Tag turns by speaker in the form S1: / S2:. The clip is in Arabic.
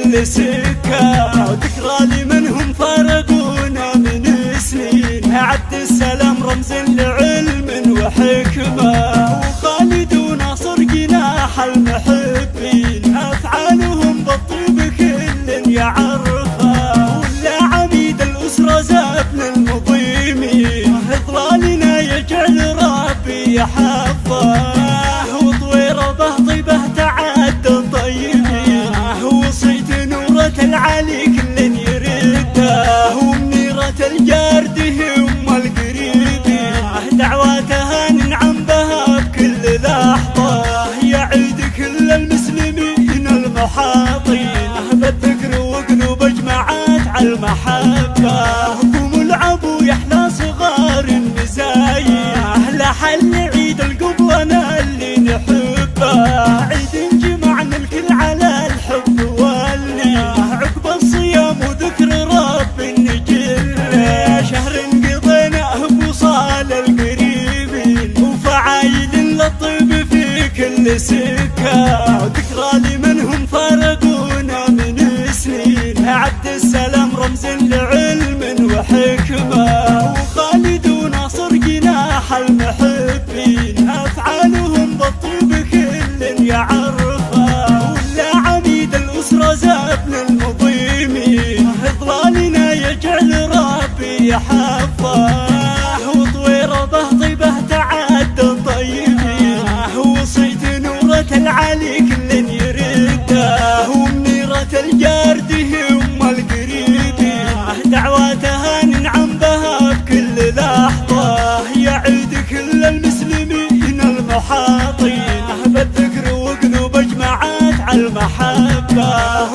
S1: كل سكة، ذكرى لمنهم فارقونا من سنين. عبد السلام رمز لعلم وحكمة، وخالد وناصر جناح المحبين. أفعالهم بالطيب كل يعرفها، ولا عميد الأسرة زابن المضيمين. إضلالنا يجعل ربي يحفظه، وطويره طيبه تعد الطيبين. وصيت نورة العلي كل يرده، ومنيرة الجارد هم القريبين. دعواتها ننعم بها بكل لحظة، يعيد كل المسلمين المحاطين. بالذكر وقلوب اجمعت على المحبة، قوموا العبوا يحلى صغار النزايا. لحل عيد القبلنا اللي نحبه، عيد جمعنا الكل على الحب والنية. عقب الصيام وذكر رب نجله، شهر قضيناه بوصال القريبين. وفعايل للطيب في كل سكة، ذكرى لمنهم فارقونا من سنين. عبد السلام رمز لعلم وحكمة، وخالد وناصر جناح المحبين. أفعالهم بالطيب كل يعرفها، ولا عميد الأسرة زابن المضيمين. إضلالنا يجعل ربي يحفظه، وطويره طيبه تعد الطيبين. وصيت نورة العلي كل يرده، ومنيرة الجارد هم القريبين. دعواتها ننعم بها بكل لحظة، يعيد كل المسلمين المحاطين. بالذكر وقلوب اجمعت على المحبة.